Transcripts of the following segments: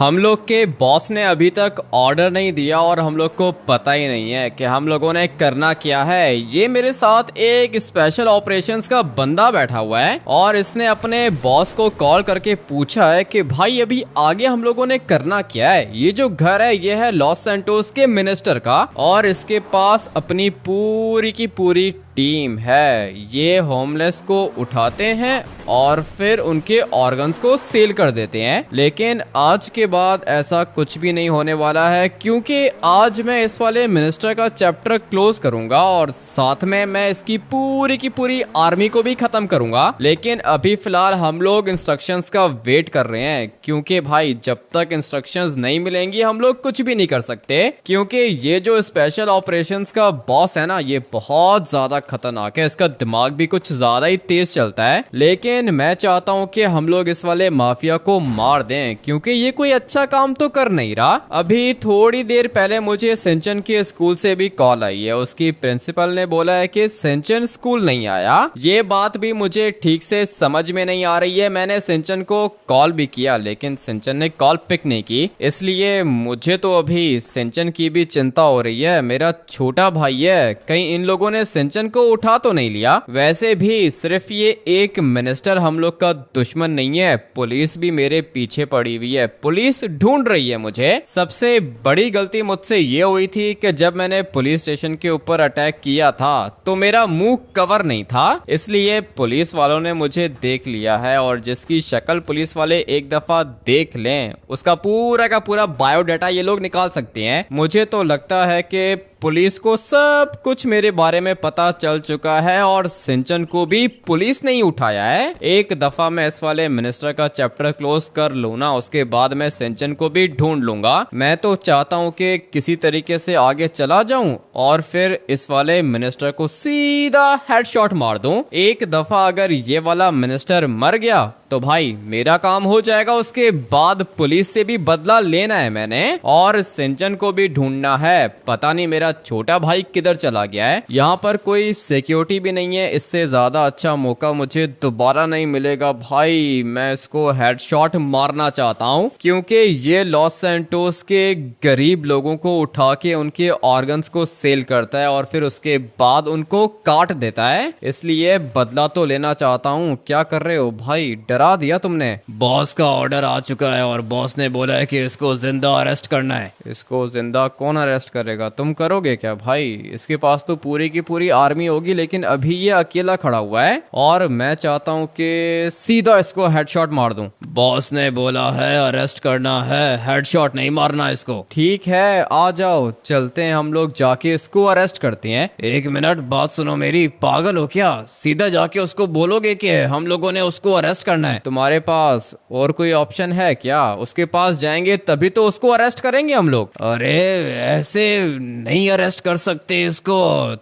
हम लोग के बॉस ने अभी तक ऑर्डर नहीं दिया और हम लोग को पता ही नहीं है कि हम लोगों ने करना क्या है। ये मेरे साथ एक स्पेशल ऑपरेशंस का बंदा बैठा हुआ है और इसने अपने बॉस को कॉल करके पूछा है कि भाई अभी आगे हम लोगों ने करना क्या है। ये जो घर है ये है लॉस सैंटोस के मिनिस्टर का और इसके पास अपनी पूरी की पूरी टीम है। ये होमलेस को उठाते हैं और फिर उनके ऑर्गन्स को सेल कर देते हैं। लेकिन आज के बाद ऐसा कुछ भी नहीं होने वाला है क्योंकि आज मैं इस वाले मिनिस्टर का चैप्टर क्लोज करूंगा और साथ में मैं इसकी पूरी की पूरी आर्मी को भी खत्म करूंगा। लेकिन अभी फिलहाल हम लोग इंस्ट्रक्शंस का वेट कर रहे हैं क्योंकि भाई जब तक इंस्ट्रक्शंस नहीं मिलेंगी हम लोग कुछ भी नहीं कर सकते। क्योंकि ये जो स्पेशल ऑपरेशंस का बॉस है ना ये बहुत ज्यादा खतरनाक है। इसका दिमाग भी कुछ ज्यादा ही तेज चलता है। लेकिन मैं चाहता हूँ कि हम लोग इस वाले माफिया को मार दें क्योंकि ये कोई अच्छा काम तो कर नहीं रहा। अभी थोड़ी देर पहले मुझे सिंचन के स्कूल से भी कॉल आई है। उसकी प्रिंसिपल ने बोला है कि सिंचन स्कूल नहीं आया। ये बात भी मुझे ठीक से समझ में नहीं आ रही है। मैंने सिंचन को कॉल भी किया लेकिन सिंचन ने कॉल पिक नहीं की। इसलिए मुझे तो अभी सिंचन की भी चिंता हो रही है। मेरा छोटा भाई है, कहीं इन लोगों ने सिंचन को उठा तो नहीं लिया। वैसे भी सिर्फ ये एक मिनिस्टर हम लोग का दुश्मन नहीं है, पुलिस भी मेरे पीछे पड़ी हुई है। पुलिस ढूंढ रही है मुझे। सबसे बड़ी गलती मुझसे ये हुई थी कि जब मैंने पुलिस स्टेशन के ऊपर अटैक किया था तो मेरा मुंह कवर नहीं था, इसलिए पुलिस वालों ने मुझे देख लिया है। और जिसकी शक्ल पुलिस वाले एक दफा देख लें उसका पूरा का पूरा बायोडाटा ये लोग निकाल सकते हैं। मुझे तो लगता है कि पुलिस को सब कुछ मेरे बारे में पता चल चुका है और सिंचन को भी पुलिस ने ही उठाया है। एक दफा मैं इस वाले मिनिस्टर का चैप्टर क्लोज कर लूं ना उसके बाद मैं सिंचन को भी ढूंढ लूंगा। मैं तो चाहता हूं कि किसी तरीके से आगे चला जाऊं और फिर इस वाले मिनिस्टर को सीधा हेडशॉट मार दूं। एक दफा अगर ये वाला मिनिस्टर मर गया तो भाई मेरा काम हो जाएगा। उसके बाद पुलिस से भी बदला लेना है मैंने और सिंचन को भी ढूंढना है। पता नहीं मेरा छोटा भाई किधर चला गया है। यहाँ पर कोई सिक्योरिटी भी नहीं है। इससे ज्यादा अच्छा मौका मुझे दोबारा नहीं मिलेगा। भाई मैं इसको हेडशॉट मारना चाहता हूँ क्योंकि ये लॉस सैंटोस के गरीब लोगों को उठा के उनके ऑर्गन्स को सेल करता है और फिर उसके बाद उनको काट देता है। इसलिए बदला तो लेना चाहता हूँ। क्या कर रहे हो भाई, डरा दिया तुमने। बॉस का ऑर्डर आ चुका है और बॉस ने बोला है कि इसको जिंदा अरेस्ट करना है। इसको जिंदा कौन अरेस्ट करेगा, तुम करोगे क्या भाई? इसके पास तो पूरी की पूरी आर्मी होगी लेकिन अभी ये अकेला खड़ा हुआ है और मैं चाहता हूँ कि सीधा इसको हेडशॉट मार दूं। बॉस ने बोला है अरेस्ट करना है, हेडशॉट नहीं मारना इसको। ठीक है आ जाओ, चलते हैं हम लोग जाके इसको अरेस्ट करते हैं। एक मिनट बात सुनो मेरी, पागल हो क्या? सीधा जाके उसको बोलोगे कि हम लोगों ने उसको अरेस्ट करना है। तुम्हारे पास और कोई ऑप्शन है क्या? उसके पास जाएंगे तभी तो उसको अरेस्ट करेंगे हम लोग। अरे ऐसे नहीं अरेस्ट कर सकते इसको।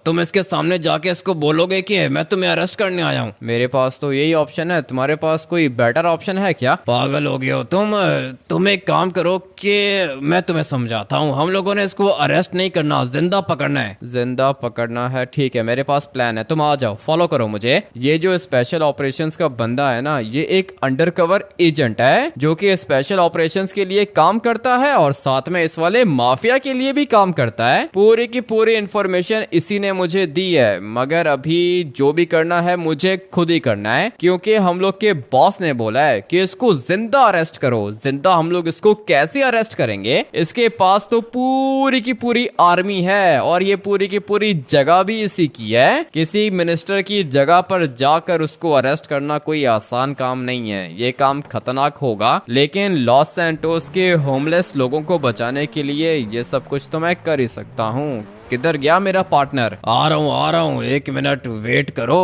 तुम इसके सामने जाके इसको बोलोगे कि मैं तुम्हें अरेस्ट करने आया हूँ। मेरे पास तो यही ऑप्शन है, तुम्हारे पास कोई बेटर ऑप्शन है क्या? पागल हो गए हो तुम एक काम करो कि मैं तुम्हें समझाता हूँ। हम लोगों ने इसको अरेस्ट नहीं करना, जिंदा पकड़ना है। जिंदा पकड़ना है, ठीक है मेरे पास प्लान है, तुम आ जाओ फॉलो करो मुझे। ये जो स्पेशल ऑपरेशंस का बंदा है ना ये एक अंडरकवर एजेंट है जो कि स्पेशल ऑपरेशंस के लिए काम करता है और साथ में इस वाले माफिया के लिए भी काम करता है। पूरी की पूरी इंफॉर्मेशन इसी ने मुझे दी है, मगर अभी जो भी करना है मुझे खुद ही करना है क्योंकि हम लोग के बॉस ने बोला है कि इसको जिंदा अरेस्ट करो। जिंदा हम लोग इसको कैसे अरेस्ट करेंगे? इसके पास तो पूरी की पूरी आर्मी है और ये पूरी की पूरी जगह भी इसी की है। किसी मिनिस्टर की जगह पर जाकर उसको अरेस्ट करना कोई आसान काम नहीं है, ये काम खतरनाक होगा। लेकिन लॉस सैंटोस के होमलेस लोगों को बचाने के लिए ये सब कुछ तो मैं कर ही सकता हूँ। किधर गया मेरा पार्टनर? आ रहा हूँ, एक मिनट वेट करो।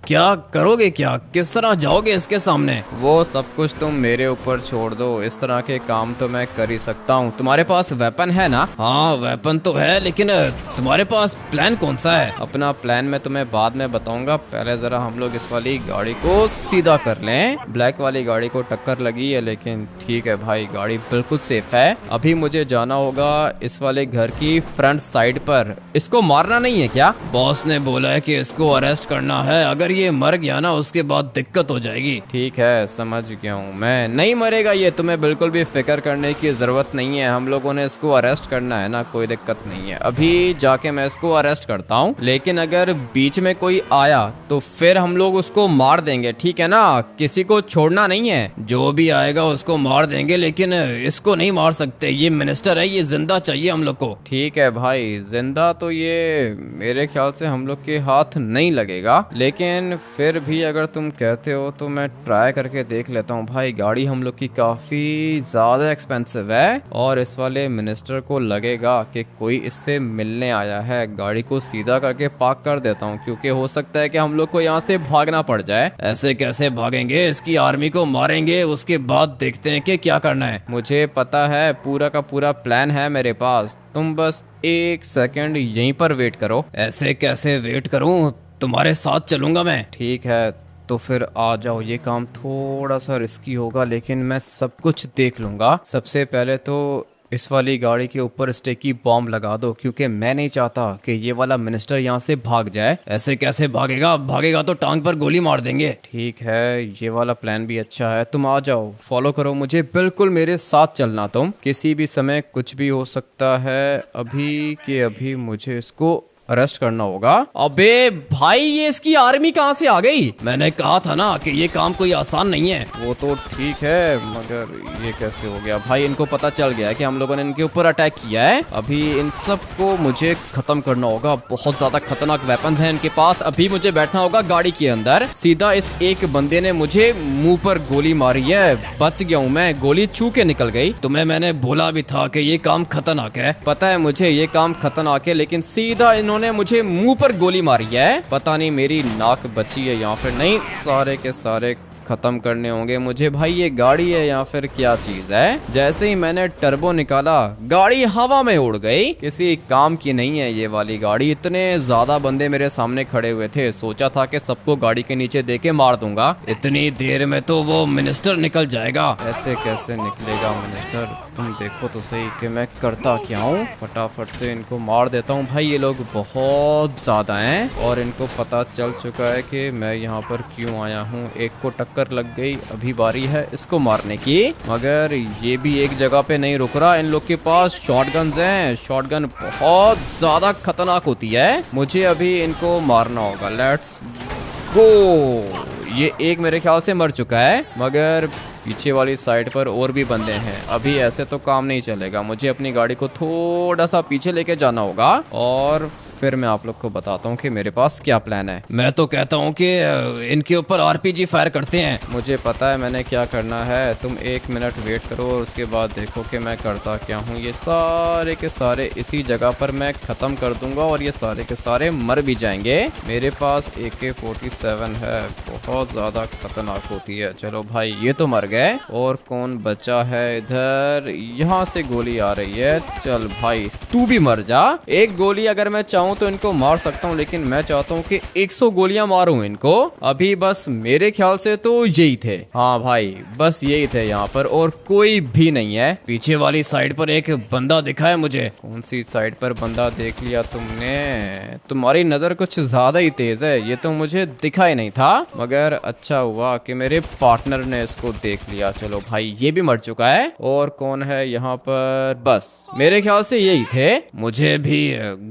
क्या करोगे, क्या किस तरह जाओगे इसके सामने? वो सब कुछ तुम मेरे ऊपर छोड़ दो, इस तरह के काम तो मैं कर ही सकता हूँ। तुम्हारे पास वेपन है ना? हाँ वेपन तो है, लेकिन तुम्हारे पास प्लान कौन सा है? अपना प्लान मैं तुम्हें बाद में बताऊंगा, पहले जरा हम लोग इस वाली गाड़ी को सीधा कर लें। ब्लैक वाली गाड़ी को टक्कर लगी है लेकिन ठीक है भाई, गाड़ी बिल्कुल सेफ है। अभी मुझे जाना होगा इस वाले घर की फ्रंट साइड पर मिनिस्टर, इसको मारना नहीं है क्या? बॉस ने बोला है कि इसको अरेस्ट करना है, अगर ये मर गया ना उसके बाद दिक्कत हो जाएगी। ठीक है, समझ गया हूँ मैं। नहीं मरेगा ये, तुम्हें बिल्कुल भी फिक्र करने की जरूरत नहीं है। हम लोगों ने इसको अरेस्ट करना है ना, कोई दिक्कत नहीं है। अभी जाके मैं इसको अरेस्ट करता हूँ, लेकिन अगर बीच में कोई आया तो फिर हम लोग उसको मार देंगे, ठीक है ना? किसी को छोड़ना नहीं है। जो भी आएगा उसको मार देंगे, लेकिन इसको नहीं मार सकते, ये मिनिस्टर है, ये जिंदा चाहिए हम लोग को। ठीक है भाई, जिंदा तो ये मेरे ख्याल से हम लोग के हाथ नहीं लगेगा, लेकिन फिर भी अगर तुम कहते हो तो मैं ट्राई करके देख लेता हूँ। भाई गाड़ी हम लोग की काफी ज्यादा एक्सपेंसिव है और इस वाले मिनिस्टर को लगेगा कि कोई इससे मिलने आया है। गाड़ी को सीधा करके पार्क कर देता हूँ, क्योंकि हो सकता है कि हम लोग को यहाँ से भागना पड़ जाए। ऐसे कैसे भागेंगे, इसकी आर्मी को मारेंगे, उसके बाद देखते हैं कि क्या करना है। मुझे पता है, पूरा का पूरा प्लान है मेरे पास। तुम बस एक सेकंड यहीं पर वेट करो। ऐसे कैसे वेट करूं, तुम्हारे साथ चलूंगा मैं। ठीक है, तो फिर आ जाओ। ये काम थोड़ा सा रिस्की होगा, लेकिन मैं सब कुछ देख लूंगा। सबसे पहले तो इस वाली गाड़ी के ऊपर स्टिकी बॉम्ब लगा दो, क्योंकि मैं नहीं चाहता कि ये वाला मिनिस्टर यहाँ से भाग जाए। ऐसे कैसे भागेगा, भागेगा तो टांग पर गोली मार देंगे। ठीक है, ये वाला प्लान भी अच्छा है। तुम आ जाओ, फॉलो करो मुझे, बिल्कुल मेरे साथ चलना। तुम किसी भी समय कुछ भी हो सकता है। अभी के अभी मुझे इसको अरेस्ट करना होगा। अबे भाई, ये इसकी आर्मी कहाँ से आ गई? मैंने कहा था ना कि ये काम कोई आसान नहीं है। वो तो ठीक है, मगर ये कैसे हो गया? भाई इनको पता चल गया है कि हम लोगों ने इनके ऊपर अटैक किया है। अभी इन सब को मुझे खत्म करना होगा। बहुत ज्यादा खतरनाक वेपन्स हैं इनके पास। अभी मुझे बैठना होगा गाड़ी के अंदर। सीधा इस एक बंदे ने मुझे मुंह पर गोली मारी है, बच गया हूँ मैं, गोली छू के निकल गई। तुम्हें मैंने बोला भी था कि ये काम खतरनाक है। पता है मुझे ये काम खतरनाक है, लेकिन सीधा इन्होंने मुझे मुंह पर गोली मारी है। पता नहीं मेरी नाक बची है यहाँ पे। नहीं, सारे के सारे खत्म करने होंगे मुझे। भाई ये गाड़ी है या फिर क्या चीज है? जैसे ही मैंने टर्बो निकाला, गाड़ी हवा में उड़ गई। किसी काम की नहीं है ये वाली गाड़ी। इतने ज्यादा बंदे मेरे सामने खड़े हुए थे, सोचा था कि सबको गाड़ी के नीचे देके मार दूंगा। इतनी देर में तो वो मिनिस्टर निकल जाएगा। ऐसे कैसे निकलेगा मिनिस्टर? तुम देखो तो सही कि मैं करता क्या हूँ। फटाफट से इनको मार देता हूँ। भाई ये लोग बहुत ज्यादा हैं और इनको पता चल चुका है कि मैं यहाँ पर क्यों आया हूँ। एक को टक्कर लग गई, अभी बारी है इसको मारने की। मगर ये भी एक जगह पे नहीं रुक रहा। इन लोग के पास शॉटगन्स हैं। शॉटगन बहुत ज्यादा खतरनाक होती है। मुझे अभी इनको मारना होगा। Let's go. ये एक मेरे ख्याल से मर चुका है, मगर पीछे वाली साइड पर और भी बंदे हैं। अभी ऐसे तो काम नहीं चलेगा। मुझे अपनी गाड़ी को थोड़ा सा पीछे लेके जाना होगा और फिर मैं आप लोग को बताता हूँ कि मेरे पास क्या प्लान है। मैं तो कहता हूँ कि इनके ऊपर आरपीजी फायर करते हैं। मुझे पता है मैंने क्या करना है। तुम 1 मिनट वेट करो और उसके बाद देखो कि मैं करता क्या हूँ। ये सारे के सारे इसी जगह पर मैं ख़त्म कर दूंगा और ये सारे के सारे मर भी जाएंगे। मेरे पास AK-47 है, बहुत ज़्यादा खतरनाक होती है। चलो भाई ये तो मर गए। और कौन बचा है इधर? यहाँ से गोली आ रही है। चल भाई तू भी मर जा। एक गोली अगर मैं चाहूँ तो इनको मार सकता हूँ, लेकिन मैं चाहता हूँ कि 100 गोलियां मारूं इनको। अभी बस मेरे ख्याल से तो यही थे। हाँ भाई बस यही थे यहाँ पर, और कोई भी नहीं है। पीछे वाली साइड पर एक बंदा दिखा है मुझे। कौन सी साइड पर बंदा देख लिया तुमने? तुम्हारी नजर कुछ ज्यादा ही तेज है। ये तो मुझे दिखा ही नहीं था, मगर अच्छा हुआ कि मेरे पार्टनर ने इसको देख लिया। चलो भाई ये भी मर चुका है। और कौन है यहाँ पर? बस मेरे ख्याल से यही थे। मुझे भी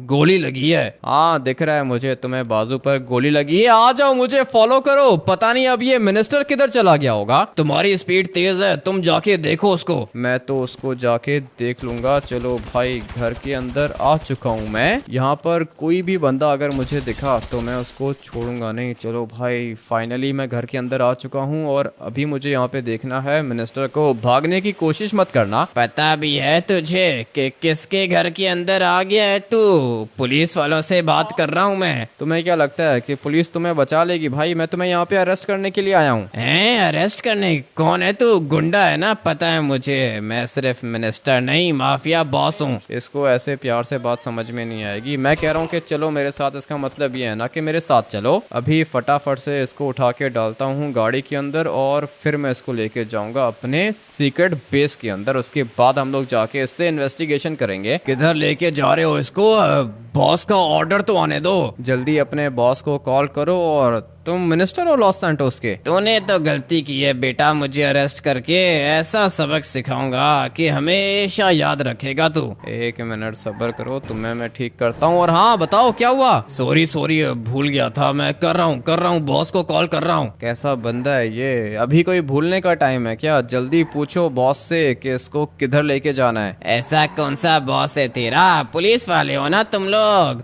गोली लगी है। हाँ दिख रहा है मुझे, तुम्हें बाजू पर गोली लगी है। आ जाओ, मुझे फॉलो करो। पता नहीं अब ये मिनिस्टर किधर चला गया होगा। तुम्हारी स्पीड तेज है, तुम जाके देखो उसको। मैं तो उसको जाके देख लूंगा। चलो भाई घर के अंदर आ चुका हूँ मैं। यहाँ पर कोई भी बंदा अगर मुझे दिखा तो मैं उसको छोड़ूंगा नहीं। चलो भाई फाइनली मैं घर के अंदर आ चुका हूँ और अभी मुझे यहाँ पे देखना है मिनिस्टर को। भागने की कोशिश मत करना। पता भी है तुझे कि किसके घर के अंदर आ गया है तू? पुलिस वालों से बात कर रहा हूँ मैं। तुम्हें क्या लगता है कि पुलिस तुम्हें बचा लेगी? भाई मैं तुम्हें यहाँ पे अरेस्ट करने के लिए आया हूँ। हैं अरेस्ट करने? कौन है तू? गुंडा है ना? पता है मुझे, मैं सिर्फ मिनिस्टर नहीं माफिया बॉस हूँ। इसको ऐसे प्यार से बात समझ में नहीं आएगी। मैं कह रहा हूँ कि चलो मेरे साथ, इसका मतलब ये है ना कि मेरे साथ चलो। अभी फटाफट से इसको उठा के डालता हूँ गाड़ी के अंदर और फिर मैं इसको लेके जाऊंगा अपने सीक्रेट बेस के अंदर। उसके बाद हम लोग जाके इससे इन्वेस्टिगेशन करेंगे। किधर लेके जा रहे हो इसको? बॉस का ऑर्डर तो आने दो। जल्दी अपने बॉस को कॉल करो। और तुम मिनिस्टर हो लॉस सैंटोस के? तूने तो गलती की है बेटा, मुझे अरेस्ट करके ऐसा सबक सिखाऊंगा कि हमेशा याद रखेगा तू। 1 मिनट सब्र करो, तुम्हें मैं ठीक करता हूँ। और हाँ बताओ क्या हुआ? सॉरी भूल गया था, मैं कर रहा हूँ बॉस को कॉल कर रहा हूँ। कैसा बंदा है ये? अभी कोई भूलने का टाइम है क्या? जल्दी पूछो बॉस से कि इसको किधर लेके जाना है। ऐसा कौन सा बॉस है तेरा? पुलिस वाले हो ना तुम लोग?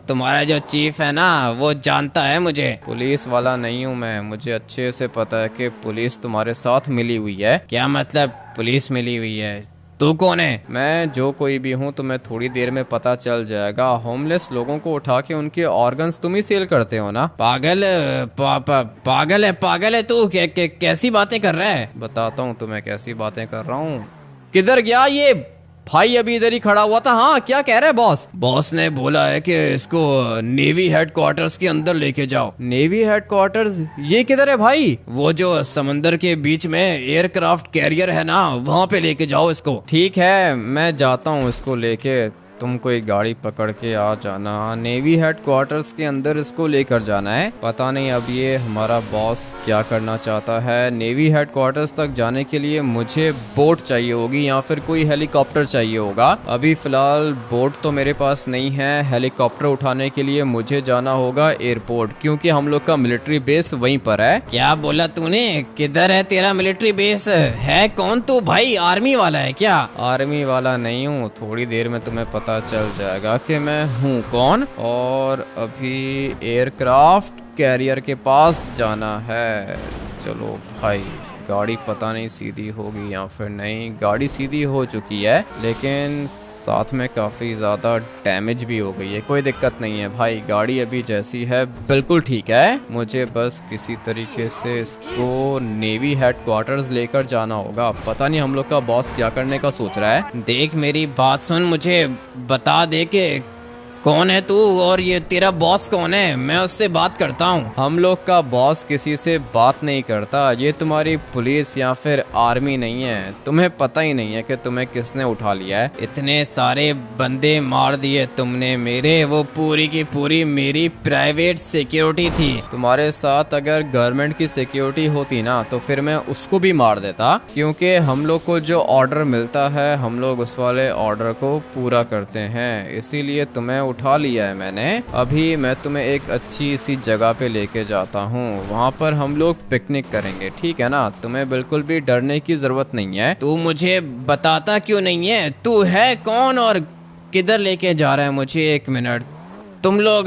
तुम्हारा जो चीफ है ना वो जानता है मुझे। पुलिस वाला नहीं हूँ मैं, मुझे अच्छे से पता है कि पुलिस तुम्हारे साथ मिली हुई है। क्या मतलब पुलिस मिली हुई है? तू कौन है? मैं जो कोई भी हूँ तुम्हें थोड़ी देर में पता चल जाएगा। होमलेस लोगों को उठा के उनके ऑर्गन्स तुम ही सेल करते हो ना? पागल है तू? कैसी बातें कर रहा है? बताता हूँ तुम्हें कैसी बातें कर रहा हूँ। किधर गया ये भाई? अभी इधर ही खड़ा हुआ था। हाँ क्या कह रहे हैं बॉस? बॉस ने बोला है कि इसको नेवी हेडक्वार्टर्स के अंदर लेके जाओ। Navy headquarters? ये किधर है भाई? वो जो समंदर के बीच में एयरक्राफ्ट कैरियर है ना, वहाँ पे लेके जाओ इसको। ठीक है मैं जाता हूँ इसको लेके। तुम कोई गाड़ी पकड़ के आ जाना। नेवी हेडक्वार्टर्स के अंदर इसको लेकर जाना है। पता नहीं अब ये हमारा बॉस क्या करना चाहता है। नेवी हेडक्वार्टर्स तक जाने के लिए मुझे बोट चाहिए होगी या फिर कोई हेलीकॉप्टर चाहिए होगा। अभी फिलहाल बोट तो मेरे पास नहीं है। हेलीकॉप्टर उठाने के लिए मुझे जाना होगा एयरपोर्ट, क्योंकि हम लोग का मिलिट्री बेस वहीं पर है। क्या बोला तूने? किधर है तेरा मिलिट्री बेस? है कौन तू भाई? आर्मी वाला है क्या? आर्मी वाला नहीं हूँ, थोड़ी देर में तुम्हें पता चल जाएगा कि मैं हूँ कौन। और अभी एयरक्राफ्ट कैरियर के पास जाना है। चलो भाई, गाड़ी पता नहीं सीधी होगी या फिर नहीं। गाड़ी सीधी हो चुकी है लेकिन साथ में काफ़ी ज़्यादा डैमेज भी हो गई है। कोई दिक्कत नहीं है भाई, गाड़ी अभी जैसी है बिल्कुल ठीक है। मुझे बस किसी तरीके से इसको नेवी हेडक्वार्टर्स लेकर जाना होगा। पता नहीं हम लोग का बॉस क्या करने का सोच रहा है। देख मेरी बात सुन, मुझे बता दे कि कौन है तू और ये तेरा बॉस कौन है? मैं उससे बात करता हूँ। हम लोग का बॉस किसी से बात नहीं करता। ये तुम्हारी पुलिस या फिर आर्मी नहीं है। तुम्हें पता ही नहीं है कि तुम्हें किसने उठा लिया है। इतने सारे बंदे मार दिए तुमने मेरे, वो पूरी की पूरी मेरी प्राइवेट सिक्योरिटी थी। तुम्हारे साथ अगर गवर्नमेंट की सिक्योरिटी होती ना तो फिर मैं उसको भी मार देता, क्योंकि हम लोग को जो ऑर्डर मिलता है हम लोग उस वाले ऑर्डर को पूरा करते हैं। इसीलिए तुम्हें उठा लिया है मैंने। अभी मैं तुम्हें एक अच्छी सी जगह पे लेके जाता हूँ, वहाँ पर हम लोग पिकनिक करेंगे, ठीक है ना? तुम्हें बिल्कुल भी डरने की जरूरत नहीं है। तू मुझे बताता क्यों नहीं है? तू है कौन और किधर लेके जा रहा है मुझे? 1 मिनट, तुम लोग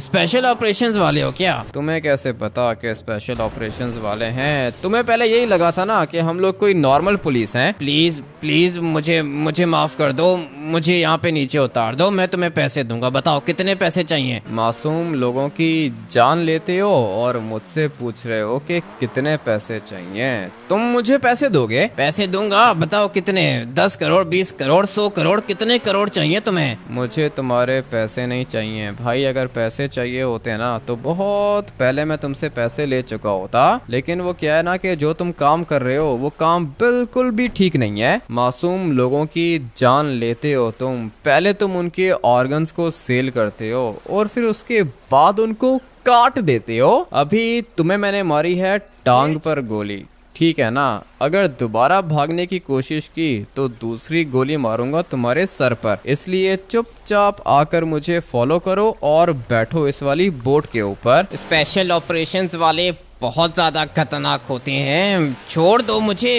स्पेशल ऑपरेशंस वाले हो क्या? तुम्हें कैसे पता कि स्पेशल ऑपरेशंस वाले हैं? तुम्हें पहले यही लगा था ना कि हम लोग कोई नॉर्मल पुलिस हैं। प्लीज प्लीज मुझे माफ कर दो, मुझे यहाँ पे नीचे उतार दो, मैं तुम्हें पैसे दूंगा। बताओ कितने पैसे चाहिए? मासूम लोगों की जान लेते हो और मुझसे पूछ रहे हो कि कितने पैसे चाहिए। तुम मुझे पैसे दोगे? पैसे दूंगा, बताओ कितने? 10 करोड़, 20 करोड़, 100 करोड़, कितने करोड़ चाहिए तुम्हें? मुझे तुम्हारे पैसे नहीं चाहिए भाई। अगर पैसे चाहिए होते ना तो बहुत पहले मैं तुमसे पैसे ले चुका होता। लेकिन वो क्या है ना कि जो तुम काम कर रहे हो वो काम बिल्कुल भी ठीक नहीं है। मासूम लोगों की जान लेते हो तुम। पहले तुम उनके ऑर्गन्स को सेल करते हो और फिर उसके बाद उनको काट देते हो। अभी तुम्हें मैंने मारी है टांग पर गोली, ठीक है ना? अगर दोबारा भागने की कोशिश की तो दूसरी गोली मारूंगा तुम्हारे सर पर। इसलिए चुपचाप आकर मुझे फॉलो करो और बैठो इस वाली बोट के ऊपर। स्पेशल ऑपरेशंस वाले बहुत ज्यादा खतरनाक होते हैं, छोड़ दो मुझे,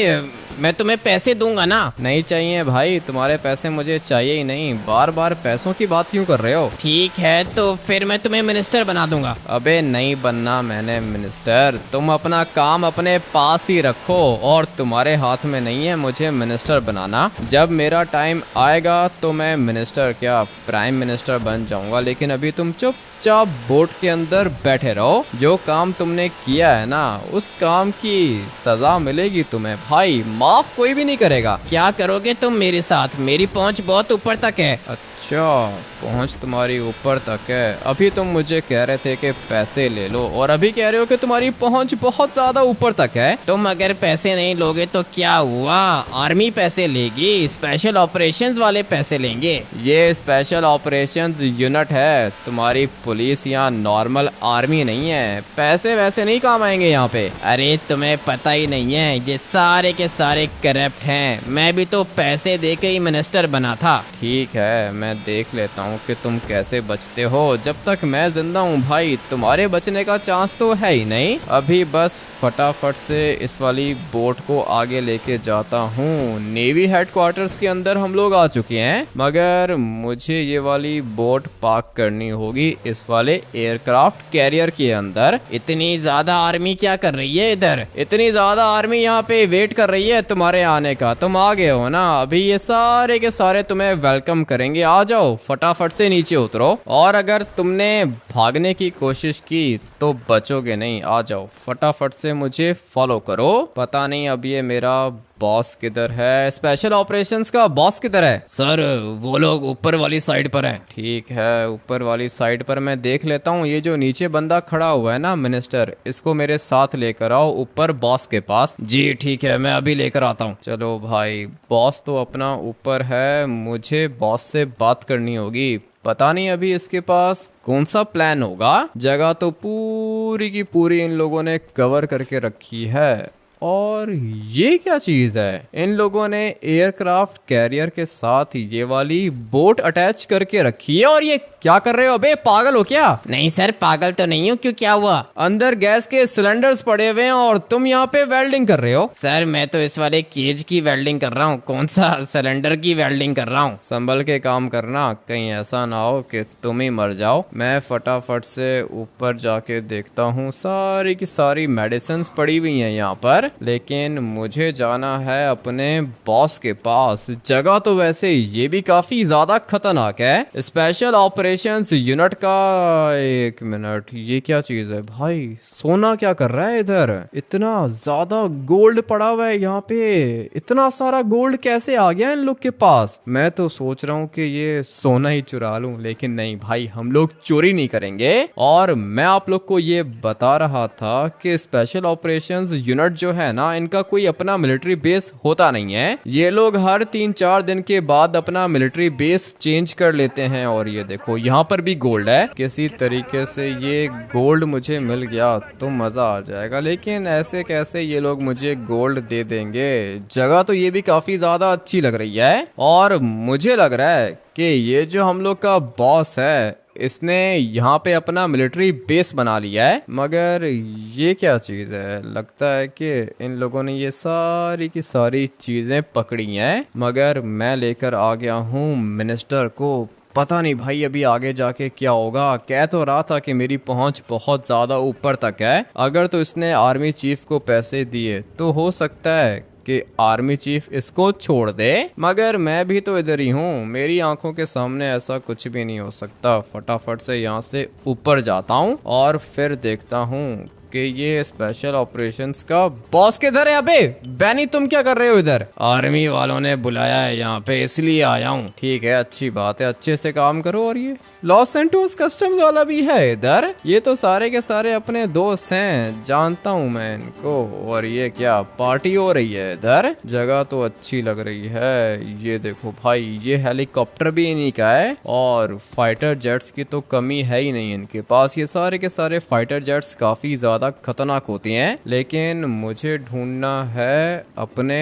मैं तुम्हें पैसे दूंगा ना। नहीं चाहिए भाई, तुम्हारे पैसे मुझे चाहिए ही नहीं। बार बार पैसों की बात क्यों कर रहे हो? ठीक है तो फिर मैं तुम्हें मिनिस्टर बना दूंगा। अबे नहीं बनना मैंने मिनिस्टर, तुम अपना काम अपने पास ही रखो और तुम्हारे हाथ में नहीं है मुझे मिनिस्टर बनाना। जब मेरा टाइम आएगा तो मैं मिनिस्टर क्या प्राइम मिनिस्टर बन जाऊंगा, लेकिन अभी तुम चुपचाप बोट के अंदर बैठे रहो। जो काम तुमने किया है ना उस काम की सजा मिलेगी तुम्हें भाई, माफ कोई भी नहीं करेगा। क्या करोगे तुम मेरे साथ? मेरी पहुंच बहुत ऊपर तक है। अच्छा, पहुंच तुम्हारी ऊपर तक है। अभी तुम मुझे कह रहे थे कि पैसे ले लो और अभी कह रहे हो कि तुम्हारी पहुंच बहुत ज्यादा ऊपर तक है। तुम अगर पैसे नहीं लोगे तो क्या हुआ? आर्मी पैसे लेगी, स्पेशल ऑपरेशंस वाले पैसे लेंगे। ये स्पेशल ऑपरेशंस यूनिट है, तुम्हारी पुलिस या नॉर्मल आर्मी नहीं है। पैसे वैसे नहीं काम आएंगे यहाँ पे। अरे तुम्हें पता ही नहीं है, ये सारे के सारे करप्ट हैं। मैं भी तो पैसे दे के ही मिनिस्टर बना था। ठीक है, मैं देख लेता हूँ कि तुम कैसे बचते हो। जब तक मैं जिंदा हूँ भाई तुम्हारे बचने का चांस तो है ही नहीं। अभी बस फटाफट से इस वाली बोट को आगे लेके जाता हूँ। नेवी हेडक्वार्टर्स के अंदर हम लोग आ चुके हैं, मगर मुझे ये वाली बोट पार्क करनी होगी इस वाले एयरक्राफ्ट कैरियर के अंदर। इतनी ज्यादा आर्मी क्या कर रही है इधर? इतनी ज्यादा आर्मी यहाँ पे वेट कर रही है तुम्हारे आने का। तुम आ गए हो ना, अभी ये सारे के सारे तुम्हें वेलकम करेंगे। आ जाओ फटाफट से नीचे उतरो, और अगर तुमने भागने की कोशिश की तो बचोगे नहीं। आ जाओ फटाफट से मुझे फॉलो करो। पता नहीं अब ये मेरा बॉस किधर है, स्पेशल ऑपरेशंस का बॉस किधर है? सर वो लोग ऊपर वाली साइड पर हैं। ठीक है, ऊपर वाली साइड पर मैं देख लेता हूँ। ये जो नीचे बंदा खड़ा हुआ है ना मिनिस्टर, इसको मेरे साथ लेकर आओ ऊपर बॉस के पास। जी ठीक है, मैं अभी लेकर आता हूँ। चलो भाई, बॉस तो अपना ऊपर है, मुझे बॉस से बात करनी होगी। पता नहीं अभी इसके पास कौन सा प्लान होगा। जगह तो पूरी की पूरी इन लोगों ने कवर करके रखी है। और ये क्या चीज है? इन लोगों ने एयरक्राफ्ट कैरियर के साथ ये वाली बोट अटैच करके रखी है। और ये क्या कर रहे हो? अबे पागल हो क्या? नहीं सर, पागल तो नहीं हूँ। क्यों, क्या हुआ? अंदर गैस के सिलेंडर्स पड़े हुए हैं और तुम यहाँ पे वेल्डिंग कर रहे हो। सर मैं तो इस वाले केज की वेल्डिंग कर रहा हूँ, कौन सा सिलेंडर की वेल्डिंग कर रहा हूँ। संभल के काम करना, कहीं ऐसा ना हो कि तुम ही मर जाओ। मैं फटाफट से ऊपर जाके देखता हूँ। सारी की सारी मेडिसिन पड़ी हुई हैं यहाँ पर, लेकिन मुझे जाना है अपने बॉस के पास। जगह तो वैसे ये भी काफी ज्यादा खतरनाक है। स्पेशल ऑपरेशंस यूनिट का। एक मिनट, ये क्या चीज है भाई? सोना क्या कर रहा है इधर? इतना ज्यादा गोल्ड पड़ा हुआ है यहाँ पे। इतना सारा गोल्ड कैसे आ गया इन लोग के पास? मैं तो सोच रहा हूँ कि ये सोना ही चुरा लूं, लेकिन नहीं भाई, हम लोग चोरी नहीं करेंगे। और मैं आप लोग को ये बता रहा था कि स्पेशल ऑपरेशंस यूनिट जो है ना, इनका कोई अपना मिलिट्री बेस होता नहीं है। ये लोग हर 3-4 दिन के बाद अपना मिलिट्री बेस चेंज कर लेते हैं। और ये देखो यहाँ पर भी गोल्ड है। किसी तरीके से ये गोल्ड मुझे मिल गया तो मजा आ जाएगा, लेकिन ऐसे कैसे ये लोग मुझे गोल्ड दे देंगे? जगह तो ये भी काफी ज्यादा अच्छी लग रही है, और मुझे लग रहा है कि ये जो हम लोग का बॉस है इसने यहाँ पे अपना मिलिट्री बेस बना लिया है। मगर ये क्या चीज़ है? लगता है कि इन लोगों ने ये सारी की सारी चीज़ें पकड़ी हैं, मगर मैं लेकर आ गया हूँ मिनिस्टर को। पता नहीं भाई अभी आगे जाके क्या होगा। कह तो रहा था कि मेरी पहुंच बहुत ज़्यादा ऊपर तक है। अगर तो इसने आर्मी चीफ को पैसे दिए तो हो सकता है कि आर्मी चीफ इसको छोड़ दे, मगर मैं भी तो इधर ही हूँ। मेरी आंखों के सामने ऐसा कुछ भी नहीं हो सकता। फटाफट से यहाँ से ऊपर जाता हूँ और फिर देखता हूँ कि ये स्पेशल ऑपरेशंस का बॉस किधर है। अबे बैनी, तुम क्या कर रहे हो इधर? आर्मी वालों ने बुलाया है यहाँ पे, इसलिए आया हूँ। ठीक है, अच्छी बात है, अच्छे से काम करो। और ये लॉस सैंटोस कस्टम्स वाला भी है इधर। ये तो सारे के सारे अपने दोस्त हैं, जानता हूँ मैं इनको। और ये क्या पार्टी हो रही है इधर? जगह तो अच्छी लग रही है। ये देखो भाई, ये हेलीकॉप्टर भी इन्हीं का है, और फाइटर जेट्स की तो कमी है ही नहीं इनके पास। ये सारे के सारे फाइटर जेट्स काफी ज्यादा खतरनाक होती हैं, लेकिन मुझे ढूंढना है अपने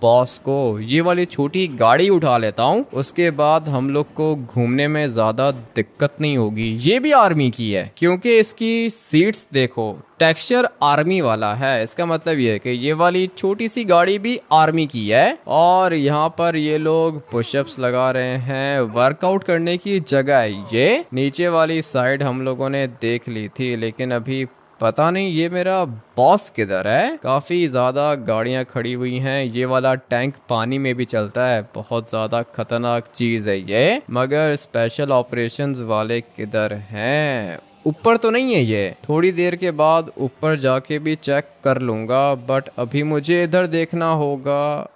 बॉस को ये वाली छोटी गाड़ी उठा लेता हूँ, उसके बाद हम लोग को घूमने में ज्यादा दिक्कत नहीं होगी। ये भी आर्मी की है क्योंकि इसकी सीट्स देखो, टेक्सचर आर्मी वाला है। इसका मतलब ये है कि ये वाली छोटी सी गाड़ी भी आर्मी की है। और यहाँ पर ये लोग पुशअप्स लगा रहे हैं, वर्कआउट करने की जगह है ये। नीचे वाली साइड हम लोगों ने देख ली थी, लेकिन अभी पता नहीं ये मेरा बॉस किधर है। काफी ज्यादा गाड़ियां खड़ी हुई हैं। ये वाला टैंक पानी में भी चलता है, बहुत ज्यादा खतरनाक चीज है ये। मगर स्पेशल ऑपरेशंस वाले किधर हैं? ऊपर तो नहीं है ये। थोड़ी देर के बाद ऊपर जाके भी चेक कर लूंगा, बट अभी मुझे इधर देखना होगा।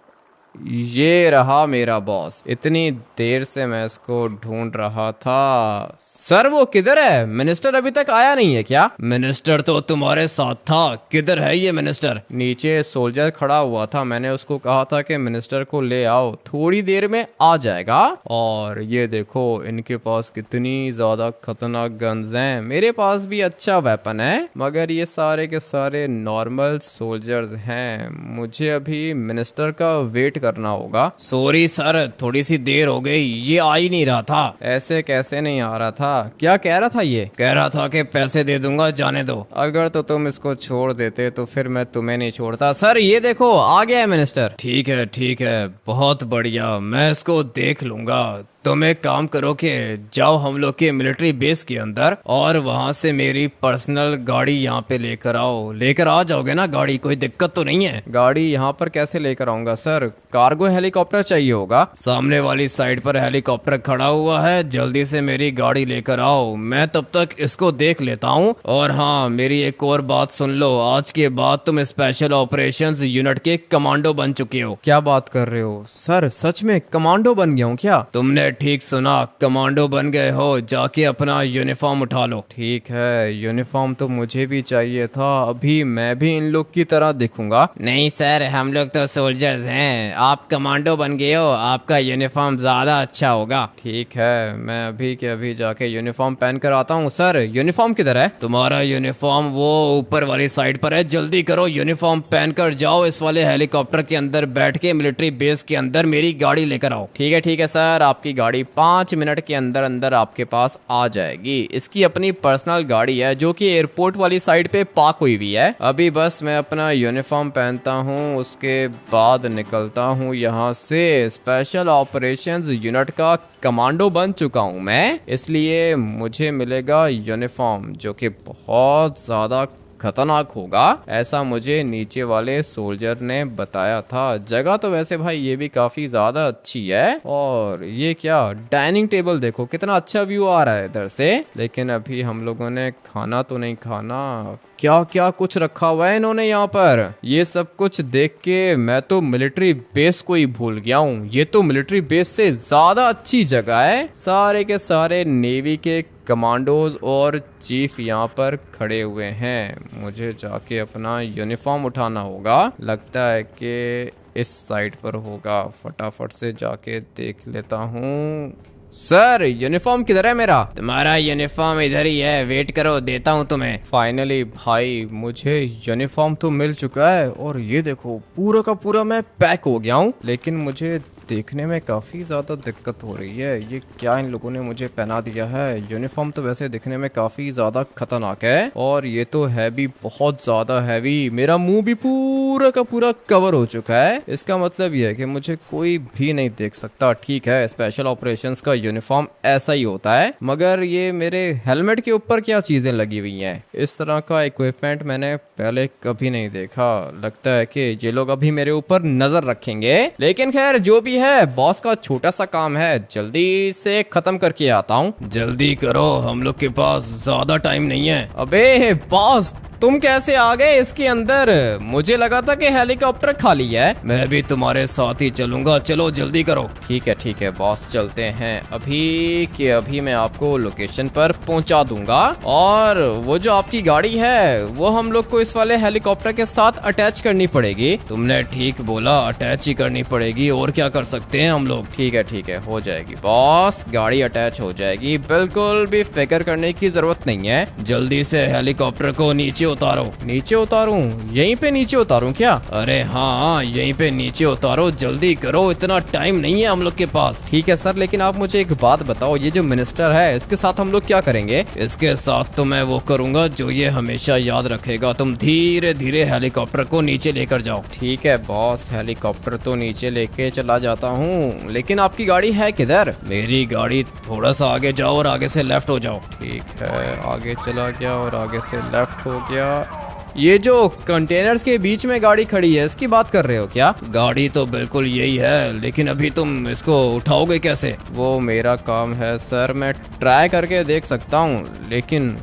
ये रहा मेरा बॉस। इतनी देर से मैं इसको ढूंढ रहा था। सर वो किधर है? मिनिस्टर अभी तक आया नहीं है क्या? मिनिस्टर तो तुम्हारे साथ था, किधर है ये मिनिस्टर? नीचे सोल्जर खड़ा हुआ था, मैंने उसको कहा था कि मिनिस्टर को ले आओ, थोड़ी देर में आ जाएगा। और ये देखो इनके पास कितनी ज्यादा खतरनाक गन्स हैं। मेरे पास भी अच्छा वेपन है, मगर ये सारे के सारे नॉर्मल सोल्जर्स हैं। मुझे अभी मिनिस्टर का वेट करना होगा। सॉरी सर, थोड़ी सी देर हो गई, ये आ ही नहीं रहा था। ऐसे कैसे नहीं आ रहा था? क्या कह रहा था ये? कह रहा था कि पैसे दे दूंगा, जाने दो। अगर तो तुम इसको छोड़ देते तो फिर मैं तुम्हें नहीं छोड़ता। सर ये देखो आ गया है मिनिस्टर। ठीक है, बहुत बढ़िया, मैं इसको देख लूंगा। तुम एक काम करो कि जाओ हम लोग के मिलिट्री बेस के अंदर और वहां से मेरी पर्सनल गाड़ी यहाँ पे लेकर आओ। लेकर आ जाओगे ना गाड़ी? कोई दिक्कत तो नहीं है? गाड़ी यहाँ पर कैसे लेकर आऊंगा सर? कार्गो हेलीकॉप्टर चाहिए होगा। सामने वाली साइड पर हेलीकॉप्टर खड़ा हुआ है, जल्दी से मेरी गाड़ी लेकर आओ। मैं तब तक इसको देख लेता हूँ। और हाँ, मेरी एक और बात सुन लो, आज के बाद तुम स्पेशल ऑपरेशंस यूनिट के कमांडो बन चुके हो। क्या बात कर रहे हो सर? सच में कमांडो बन गया हूँ क्या? तुमने ठीक सुना, कमांडो बन गए हो। जाके अपना यूनिफॉर्म उठा लो। ठीक है, यूनिफॉर्म तो मुझे भी चाहिए था। अभी मैं भी इन लोग की तरह दिखूंगा? नहीं सर, हम लोग तो सोल्जर्स हैं, आप कमांडो बन गए हो, आपका यूनिफॉर्म ज्यादा अच्छा होगा। ठीक है, मैं अभी के अभी जाके यूनिफॉर्म पहन कर आता हूँ। सर यूनिफॉर्म किधर है? तुम्हारा यूनिफॉर्म वो ऊपर वाली साइड पर है। जल्दी करो, यूनिफॉर्म पहन कर जाओ, इस वाले हेलीकॉप्टर के अंदर बैठ के मिलिट्री बेस के अंदर मेरी गाड़ी लेकर आओ। ठीक है सर, आपकी गाड़ी 5 मिनट के अंदर अंदर आपके पास आ जाएगी। इसकी अपनी पर्सनल गाड़ी है जो कि एयरपोर्ट वाली साइड पे पार्क हुई हुई है। अभी बस मैं अपना यूनिफॉर्म पहनता हूँ, उसके बाद निकलता हूँ यहाँ से। स्पेशल ऑपरेशंस यूनिट का कमांडो बन चुका हूँ मैं, इसलिए मुझे मिलेगा यूनिफॉर्म जो कि बहुत ज्यादा खतरनाक होगा, ऐसा मुझे नीचे वाले सोल्जर ने बताया था। जगह तो वैसे भाई ये भी काफी ज्यादा अच्छी है। और ये क्या डाइनिंग टेबल देखो, कितना अच्छा व्यू आ रहा है इधर से। लेकिन अभी हम लोगों ने खाना तो नहीं खाना। क्या क्या कुछ रखा हुआ है इन्होंने यहाँ पर। ये सब कुछ देख के मैं तो मिलिट्री बेस को ही भूल गया हूँ। ये तो मिलिट्री बेस से ज्यादा अच्छी जगह है। सारे के सारे नेवी के कमांडोज और चीफ यहाँ पर खड़े हुए हैं। मुझे जाके अपना यूनिफॉर्म उठाना होगा। लगता है कि इस साइड पर होगा, फटाफट से जाके देख लेता हूँ। सर यूनिफॉर्म किधर है मेरा? तुम्हारा यूनिफॉर्म इधर ही है, वेट करो, देता हूँ तुम्हें। फाइनली भाई मुझे यूनिफॉर्म तो मिल चुका है। और ये देखो पूरा का पूरा मैं पैक हो गया हूँ। लेकिन मुझे देखने में काफ़ी ज़्यादा दिक्कत हो रही है। ये क्या इन लोगों ने मुझे पहना दिया है? यूनिफॉर्म तो वैसे दिखने में काफ़ी ज़्यादा खतरनाक है, और ये तो है भी बहुत ज़्यादा हैवी। मेरा मुंह भी पूरा का पूरा कवर हो चुका है। इसका मतलब ये है कि मुझे कोई भी नहीं देख सकता। ठीक है, स्पेशल ऑपरेशंस का यूनिफॉर्म ऐसा ही होता है। मगर ये मेरे हेलमेट के ऊपर क्या चीज़ें लगी हुई हैं? इस तरह का इक्विपमेंट मैंने पहले कभी नहीं देखा। लगता है कि ये लोग अभी मेरे ऊपर नज़र रखेंगे। लेकिन खैर जो भी है, बॉस का छोटा सा काम है, जल्दी से खत्म करके आता हूँ। जल्दी करो, हम लोग के पास ज्यादा टाइम नहीं है। अबे बॉस, तुम कैसे आ गए इसके अंदर? मुझे लगा था कि हेलीकॉप्टर खाली है। मैं भी तुम्हारे साथ ही चलूंगा, चलो जल्दी करो। ठीक है बॉस, चलते हैं अभी के अभी। मैं आपको लोकेशन पर पहुंचा दूंगा। और वो जो आपकी गाड़ी है वो हम लोग को इस वाले हेलीकॉप्टर के साथ अटैच करनी पड़ेगी। तुमने ठीक बोला, अटैच ही करनी पड़ेगी, और क्या कर सकते हैं हम लोग। ठीक है, हो जाएगी बॉस, गाड़ी अटैच हो जाएगी। बिल्कुल भी फिक्र करने की जरूरत नहीं है। जल्दी से हेलीकॉप्टर को नीचे उतारो। नीचे उतारूं? यहीं पे नीचे उतारूं क्या? अरे हाँ, यहीं पे नीचे उतारो, जल्दी करो, इतना टाइम नहीं है हम लोग के पास। ठीक है सर, लेकिन आप मुझे एक बात बताओ, ये जो मिनिस्टर है इसके साथ हम लोग क्या करेंगे? इसके साथ तो मैं वो करूंगा जो ये हमेशा याद रखेगा। तुम धीरे धीरे हेलीकॉप्टर को नीचे लेकर जाओ। ठीक है बॉस, हेलीकॉप्टर तो नीचे लेके चला जाता हूँ, लेकिन आपकी गाड़ी है किधर? मेरी गाड़ी थोड़ा सा आगे जाओ और आगे से लेफ्ट हो जाओ। ठीक है, आगे चला गया और आगे से लेफ्ट हो गया। ये जो कंटेनर्स के बीच में गाड़ी खड़ी है, इसकी बात कर रहे हो क्या? गाड़ी तो बिल्कुल यही है, लेकिन अभी तुम इसको उठाओगे कैसे? वो मेरा काम है सर, मैं ट्राई करके देख सकता हूँ, लेकिन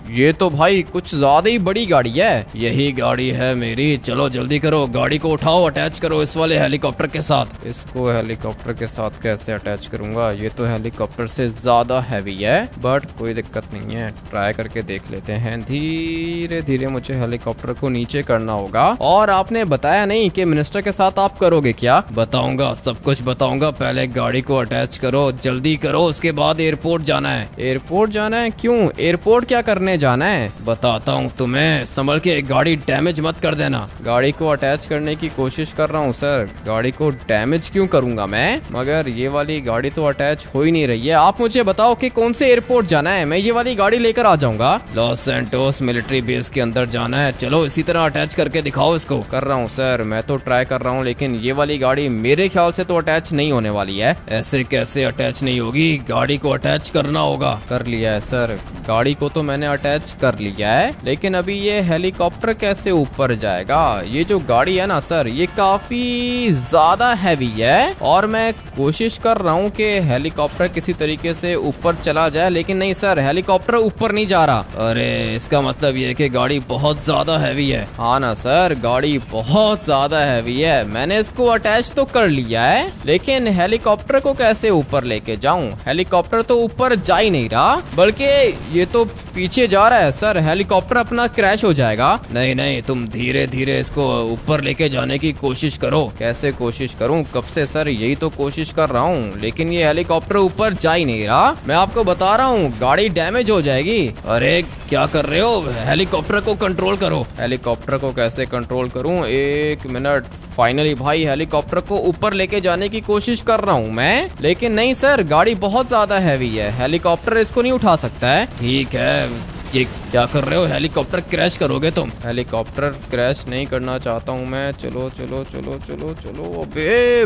ये तो भाई कुछ ज्यादा ही बड़ी गाड़ी है। यही गाड़ी है मेरी, चलो जल्दी करो, गाड़ी को उठाओ, अटैच करो इस वाले हेलीकॉप्टर के साथ। इसको हेलीकॉप्टर के साथ कैसे अटैच करूंगा? ये तो हेलीकॉप्टर से ज्यादा हैवी है, बट कोई दिक्कत नहीं है, ट्राई करके देख लेते हैं। धीरे धीरे मुझे हेलीकॉप्टर को नीचे करना होगा। और आपने बताया नहीं कि मिनिस्टर के साथ आप करोगे क्या? बताऊंगा, सब कुछ बताऊंगा, पहले गाड़ी को अटैच करो, जल्दी करो, उसके बाद एयरपोर्ट जाना है। एयरपोर्ट जाना है? क्यों एयरपोर्ट क्या करने जाना है? बताता हूँ तुम्हें, संभल के, गाड़ी डैमेज मत कर देना। गाड़ी को अटैच करने की कोशिश कर रहा हूँ सर। गाड़ी को डैमेज क्यों करूंगा मैं? मगर ये वाली गाड़ी तो अटैच हो ही नहीं रही है। आप मुझे बताओ कि कौन से एयरपोर्ट जाना है, मैं ये वाली गाड़ी लेकर आ जाऊंगा। लॉस सैंटोस मिलिट्री बेस के अंदर जाना है, चलो इसी तरह अटैच करके दिखाओ इसको। कर रहा हूँ सर, मैं तो ट्राई कर रहा हूँ, लेकिन ये वाली गाड़ी मेरे ख्याल से तो अटैच नहीं होने वाली है। ऐसे कैसे अटैच नहीं होगी? गाड़ी को अटैच करना होगा। कर लिया है सर, गाड़ी को तो मैंने अटैच कर लिया है, लेकिन अभी ये हेलीकॉप्टर कैसे ऊपर जाएगा? ये जो गाड़ी है ना सर, ये काफी ज्यादा हैवी है और मैं कोशिश कर रहा हूँ कि हेलीकॉप्टर किसी तरीके से ऊपर चला जाए, लेकिन नहीं सर, हेलीकॉप्टर ऊपर नहीं जा रहा। अरे इसका मतलब ये कि गाड़ी बहुत ज्यादा हैवी है। हाँ ना सर, गाड़ी बहुत ज्यादा हैवी है। मैंने इसको अटैच तो कर लिया है, लेकिन हेलीकॉप्टर को कैसे ऊपर लेके जाऊं? हेलीकॉप्टर तो ऊपर जा ही नहीं रहा, बल्कि ये तो पीछे जा रहा है सर। हेलीकॉप्टर अपना क्रैश हो जाएगा। नहीं नहीं, तुम धीरे धीरे इसको ऊपर लेके जाने की कोशिश करो। कैसे कोशिश करूं? कब से सर यही तो कोशिश कर रहा हूं, लेकिन ये हेलीकॉप्टर ऊपर जा ही नहीं रहा। मैं आपको बता रहा हूं, गाड़ी डैमेज हो जाएगी। अरे क्या कर रहे हो? हेलीकॉप्टर को कंट्रोल करो। हेलीकॉप्टर को कैसे कंट्रोल करूं? एक मिनट। फाइनली भाई हेलीकॉप्टर को ऊपर लेके जाने की कोशिश कर रहा हूं मैं, लेकिन नहीं सर, गाड़ी बहुत ज्यादा हैवी है, हेलीकॉप्टर इसको नहीं उठा सकता है। ठीक है, ये क्या कर रहे हो? हेलीकॉप्टर क्रैश करोगे तुम। हेलीकॉप्टर क्रैश नहीं करना चाहता हूँ मैं। चलो चलो चलो चलो चलो। अबे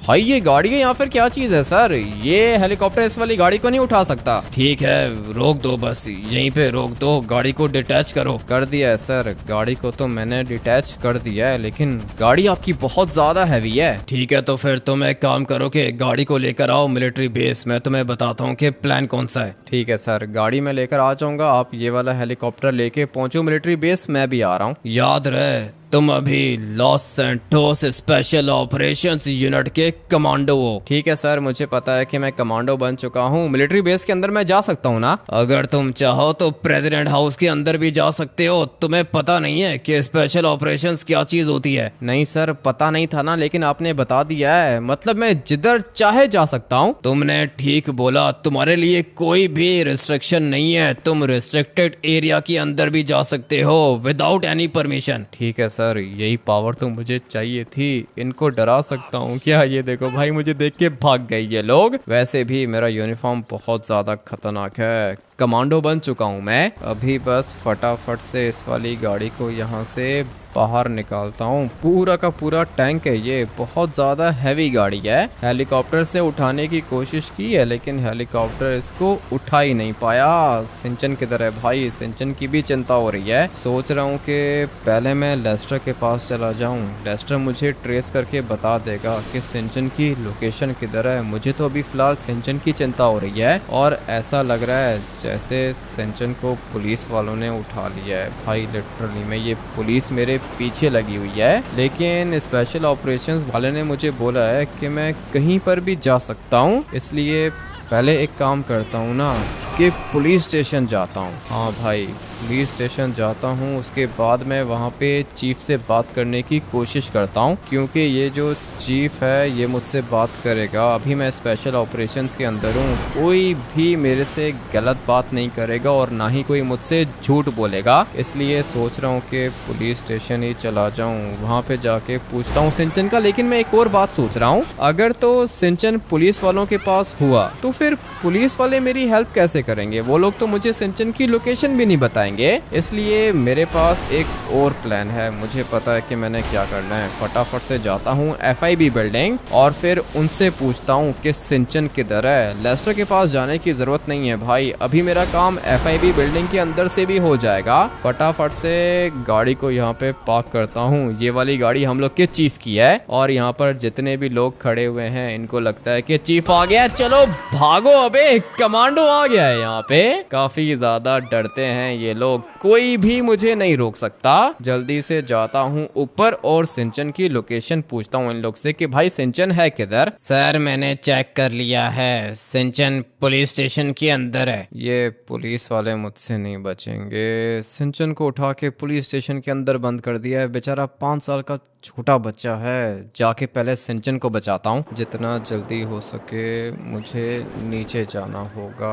भाई, ये गाड़ी है या फिर क्या चीज है सर? ये हेलीकॉप्टर इस वाली गाड़ी को नहीं उठा सकता। ठीक है, रोक दो, बस यहीं पे रोक दो, गाड़ी को डिटैच करो। कर दिया है सर, गाड़ी को तो मैंने डिटैच कर दिया है, लेकिन गाड़ी आपकी बहुत ज्यादा हैवी है। ठीक है, तो फिर तुम एक काम करो कि गाड़ी को लेकर आओ मिलिट्री बेस, मैं तुम्हें बताता हूँ कि प्लान कौन सा है। ठीक है सर, गाड़ी में लेकर आ जाऊंगा, आप ये वाला हेलीकॉप्टर लेके पहुंचो मिलिट्री बेस, मैं भी आ रहा हूँ। याद रहे, तुम अभी Los Santos special operations unit के कमांडो हो। ठीक है सर, मुझे पता है कि मैं कमांडो बन चुका हूँ। मिलिट्री बेस के अंदर मैं जा सकता हूँ ना? अगर तुम चाहो तो प्रेसिडेंट हाउस के अंदर भी जा सकते हो। तुम्हें पता नहीं है कि स्पेशल ऑपरेशंस क्या चीज होती है? नहीं सर, पता नहीं था ना, लेकिन आपने बता दिया है, मतलब मैं जिधर चाहे जा सकता हूँ। तुमने ठीक बोला, तुम्हारे लिए कोई भी रिस्ट्रिक्शन नहीं है, तुम रिस्ट्रिक्टेड एरिया के अंदर भी जा सकते हो विदाउट एनी परमिशन। ठीक है सर, यही पावर तो मुझे चाहिए थी। इनको डरा सकता हूँ क्या? ये देखो भाई, मुझे देख के भाग गए ये लोग। वैसे भी मेरा यूनिफॉर्म बहुत ज्यादा खतरनाक है, कमांडो बन चुका हूँ मैं। अभी बस फटाफट से इस वाली गाड़ी को यहाँ से बाहर निकालता हूँ। पूरा का पूरा टैंक है ये, बहुत ज्यादा हैवी गाड़ी है। हेलीकॉप्टर से उठाने की कोशिश की है, लेकिन हेलीकॉप्टर इसको उठा ही नहीं पाया। सिंचन किधर है भाई? सिंचन की भी चिंता हो रही है। सोच रहा हूँ कि पहले मैं लेस्टर के पास चला जाऊँ, लेस्टर मुझे ट्रेस करके बता देगा कि सिंचन की लोकेशन किधर है। मुझे तो अभी फिलहाल सिंचन की चिंता हो रही है, और ऐसा लग रहा है जैसे सिंचन को पुलिस वालों ने उठा लिया है भाई। लिटरली में ये पुलिस मेरे पीछे लगी हुई है, लेकिन स्पेशल ऑपरेशंस वाले ने मुझे बोला है कि मैं कहीं पर भी जा सकता हूँ। इसलिए पहले एक काम करता हूँ ना, कि पुलिस स्टेशन जाता हूँ। हाँ भाई, पुलिस स्टेशन जाता हूँ, उसके बाद मैं वहाँ पे चीफ से बात करने की कोशिश करता हूँ, क्योंकि ये जो चीफ है ये मुझसे बात करेगा। अभी मैं स्पेशल ऑपरेशंस के अंदर हूँ, कोई भी मेरे से गलत बात नहीं करेगा और ना ही कोई मुझसे झूठ बोलेगा। इसलिए सोच रहा हूँ कि पुलिस स्टेशन ही चला जाऊँ, वहाँ पे जाके पूछता हूँ सिंचन का। लेकिन मैं एक और बात सोच रहा हूँ, अगर तो सिंचन पुलिस वालों के पास हुआ तो फिर पुलिस वाले मेरी हेल्प कैसे करेंगे? वो लोग तो मुझे सिंचन की लोकेशन भी नहीं बताएंगे। इसलिए मेरे पास एक और प्लान है, मुझे पता है कि मैंने क्या करना है। फटाफट से जाता हूँ FIB बिल्डिंग और फिर उनसे पूछता हूँ कि सिंचन किधर है। लेस्टर के पास जाने की जरूरत नहीं है भाई, अभी मेरा काम FIB बिल्डिंग के अंदर से भी हो जाएगा। फटाफट से गाड़ी को यहाँ पे पार्क करता हूँ। ये वाली गाड़ी हम लोग के चीफ की है और यहाँ पर जितने भी लोग खड़े हुए हैं इनको लगता है कि चीफ आ गया, चलो भागो, अबे कमांडो आ गया है यहाँ पे। काफी ज्यादा डरते हैं ये लोग, कोई भी मुझे नहीं रोक सकता। जल्दी से जाता हूँ ऊपर और सिंचन की लोकेशन पूछता हूँ इन लोग से कि भाई सिंचन है किधर। सर मैंने चेक कर लिया है, सिंचन पुलिस स्टेशन के अंदर है। ये पुलिस वाले मुझसे नहीं बचेंगे। सिंचन को उठा के पुलिस स्टेशन के अंदर बंद कर दिया है, बेचारा 5 साल का छोटा बच्चा है। जाके पहले सिंचन को बचाता हूँ। जितना जल्दी हो सके मुझे नीचे जाना होगा।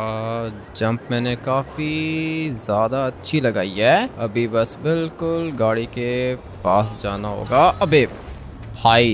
जंप मैंने काफ़ी ज़्यादा अच्छी लगाई है, अभी बस बिल्कुल गाड़ी के पास जाना होगा। अबे भाई,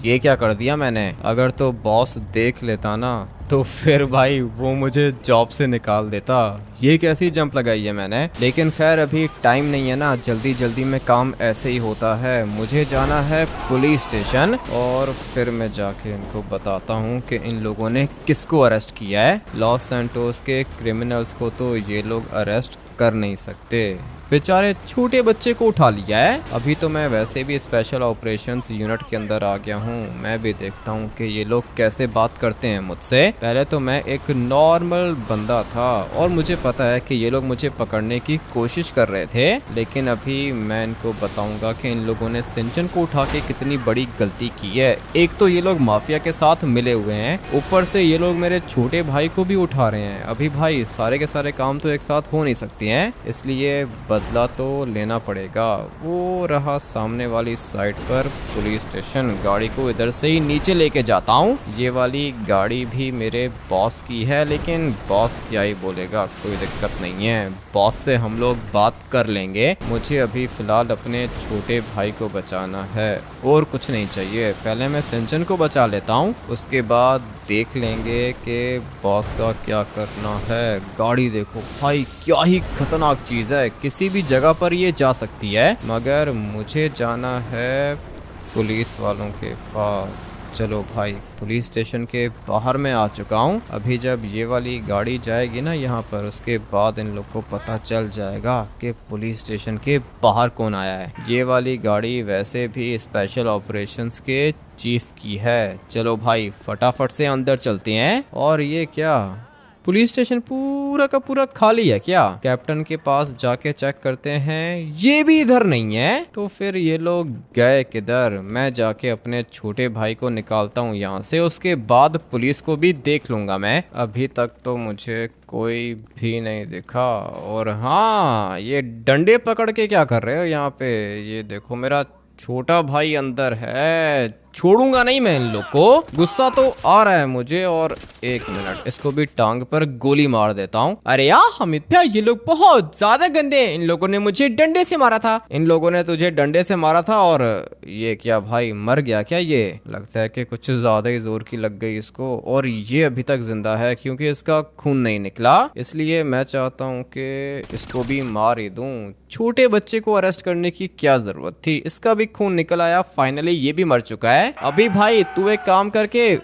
ये क्या कर दिया मैंने? अगर तो बॉस देख लेता ना तो फिर भाई वो मुझे जॉब से निकाल देता। ये कैसी जंप लगाई है मैंने? लेकिन खैर अभी टाइम नहीं है ना, जल्दी जल्दी में काम ऐसे ही होता है। मुझे जाना है पुलिस स्टेशन और फिर मैं जाके इनको बताता हूँ कि इन लोगों ने किसको अरेस्ट किया है। लॉस सैंटोस के क्रिमिनल्स को तो ये लोग अरेस्ट कर नहीं सकते, बेचारे छोटे बच्चे को उठा लिया है। अभी तो मैं वैसे भी स्पेशल ऑपरेशंस यूनिट के अंदर आ गया हूँ, मैं भी देखता हूँ कि ये लोग कैसे बात करते हैं मुझसे। पहले तो मैं एक नॉर्मल बंदा था और मुझे पता है कि ये लोग मुझे पकड़ने की कोशिश कर रहे थे, लेकिन अभी मैं इनको बताऊंगा कि इन लोगों ने सिंचन को उठा के कितनी बड़ी गलती की है। एक तो ये लोग माफिया के साथ मिले हुए हैं, ऊपर से ये लोग मेरे छोटे भाई को भी उठा रहे हैं। अभी भाई सारे के सारे काम तो एक साथ हो नहीं सकते हैं, इसलिए बदला तो लेना पड़ेगा। वो रहा सामने वाली साइड पर पुलिस स्टेशन। गाड़ी को इधर से ही नीचे लेके जाता हूँ। ये वाली गाड़ी भी मेरे बॉस की है, लेकिन बॉस क्या ही बोलेगा, कोई दिक्कत नहीं है, बॉस से हम लोग बात कर लेंगे। मुझे अभी फिलहाल अपने छोटे भाई को बचाना है और कुछ नहीं चाहिए। पहले मैं सिंचन को बचा लेता हूँ, उसके बाद देख लेंगे कि बॉस का क्या करना है। गाड़ी देखो भाई, क्या ही खतरनाक चीज़ है, किसी भी जगह पर ये जा सकती है, मगर मुझे जाना है पुलिस वालों के पास। चलो भाई, पुलिस स्टेशन के बाहर में आ चुका हूँ। अभी जब ये वाली गाड़ी जाएगी ना यहाँ पर, उसके बाद इन लोग को पता चल जाएगा कि पुलिस स्टेशन के बाहर कौन आया है। ये वाली गाड़ी वैसे भी स्पेशल ऑपरेशंस के चीफ की है। चलो भाई फटाफट से अंदर चलते हैं। और ये क्या, पुलिस स्टेशन पूरा का पूरा खाली है क्या? कैप्टन के पास जाके चेक करते हैं, ये भी इधर नहीं है। तो फिर ये लोग गए किधर? मैं जाके अपने छोटे भाई को निकालता हूँ यहाँ से, उसके बाद पुलिस को भी देख लूंगा मैं। अभी तक तो मुझे कोई भी नहीं दिखा। और हाँ, ये डंडे पकड़ के क्या कर रहे हो यहाँ पे? ये देखो मेरा छोटा भाई अंदर है, छोड़ूंगा नहीं मैं इन लोग को। गुस्सा तो आ रहा है मुझे, और एक मिनट, इसको भी टांग पर गोली मार देता हूँ। अरे यार हमिद भैया, ये लोग बहुत ज्यादा गंदे हैं, इन लोगों ने मुझे डंडे से मारा था। इन लोगों ने तुझे डंडे से मारा था? और ये क्या भाई, मर गया क्या? ये लगता है कि कुछ ज्यादा ही जोर की लग गई इसको, और ये अभी तक जिंदा है क्योंकि इसका खून नहीं निकला। इसलिए मैं चाहता हूँ कि इसको भी मार ही दूं। छोटे बच्चे को अरेस्ट करने की क्या जरूरत थी, इसका भी खून निकल आया। फाइनली ये भी मर चुका है। अभी भाई तू एक काम करके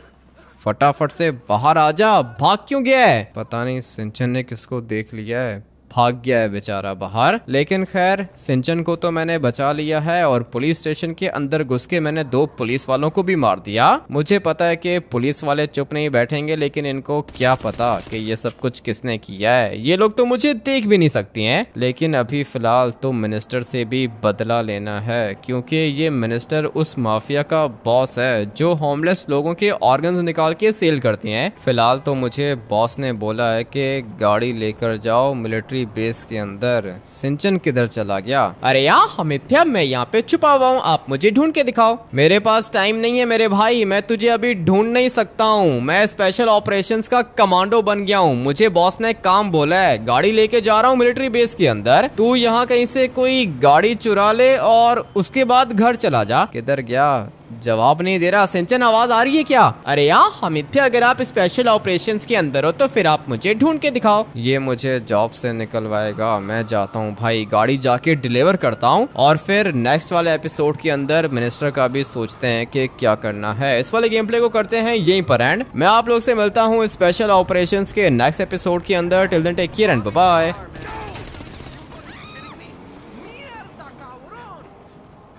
फटाफट से बाहर आ जा, भाग क्यों गया है? पता नहीं सिंचन ने किसको देख लिया है। भाग गया है बेचारा बाहर। लेकिन खैर सिंचन को तो मैंने बचा लिया है और पुलिस स्टेशन के अंदर घुस के मैंने 2 पुलिस वालों को भी मार दिया। मुझे पता है कि पुलिस वाले चुप नहीं बैठेंगे, लेकिन इनको क्या पता कि ये सब कुछ किसने किया है। ये लोग तो मुझे देख भी नहीं सकती हैं। लेकिन अभी फिलहाल तो मिनिस्टर से भी बदला लेना है, क्योंकि ये मिनिस्टर उस माफिया का बॉस है जो होमलेस लोगों के ऑर्गन्स निकाल के सेल करती हैं। फिलहाल तो मुझे बॉस ने बोला है कि गाड़ी लेकर जाओ मिलिट्री बेस के अंदर। सिंचन किधर चला गया? अरे यार अमित्या, मैं यहाँ पे छुपा हुआ हूँ, आप मुझे ढूंढ के दिखाओ। मेरे पास टाइम नहीं है मेरे भाई, मैं तुझे अभी ढूंढ नहीं सकता हूँ। मैं स्पेशल ऑपरेशंस का कमांडो बन गया हूँ। मुझे बॉस ने काम बोला है, गाड़ी लेके जा रहा हूँ मिलिट्री बेस के अंदर। तू यहाँ कहीं से कोई गाड़ी चुरा ले और उसके बाद घर चला जा। किधर गया? जवाब नहीं दे रहा। सिंचन आवाज आ रही है क्या? अरे यार अमित्या, अगर आप स्पेशल ऑपरेशंस के अंदर हो तो फिर आप मुझे ढूंढ के दिखाओ। ये मुझे जॉब से निकलवाएगा। मैं जाता हूँ भाई, गाड़ी जाके डिलीवर करता हूँ और फिर नेक्स्ट वाले एपिसोड के अंदर मिनिस्टर का भी सोचते हैं कि क्या करना है। इस वाले गेम प्ले को करते हैं यहीं पर एंड। मैं आप लोग से मिलता हूँ स्पेशल ऑपरेशंस के नेक्स्ट एपिसोड के अंदर। Till then take care and bye bye.